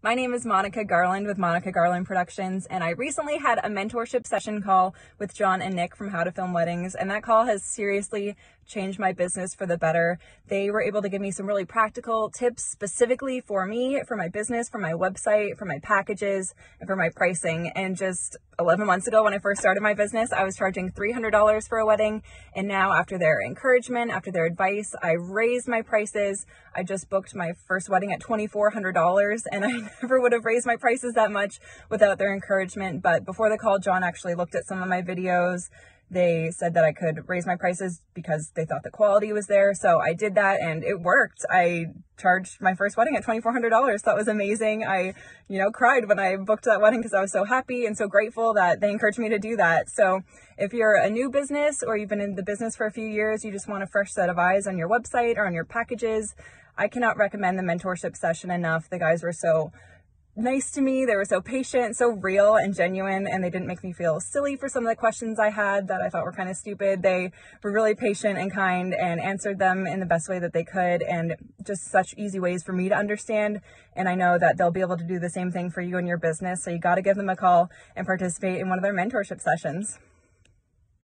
My name is Monika Garland with Monika Garland Productions, and I recently had a mentorship session call with John and Nick from How to Film Weddings, and that call has seriously changed my business for the better. They were able to give me some really practical tips specifically for me, for my business, for my website, for my packages, and for my pricing. And just 11 months ago when I first started my business, I was charging $300 for a wedding, and now after their encouragement, after their advice, I raised my prices. I just booked my first wedding at $2,400, and I never would have raised my prices that much without their encouragement. But before the call, John actually looked at some of my videos. They said that I could raise my prices because they thought the quality was there. So I did that and it worked. I charged my first wedding at $2,400. That was amazing. I, cried when I booked that wedding because I was so happy and so grateful that they encouraged me to do that. So if you're a new business or you've been in the business for a few years, you just want a fresh set of eyes on your website or on your packages, I cannot recommend the mentorship session enough. The guys were so nice to me. They were so patient, so real and genuine, and they didn't make me feel silly for some of the questions I had that I thought were kind of stupid. They were really patient and kind and answered them in the best way that they could, and just such easy ways for me to understand. And I know that they'll be able to do the same thing for you and your business. So you got to give them a call and participate in one of their mentorship sessions.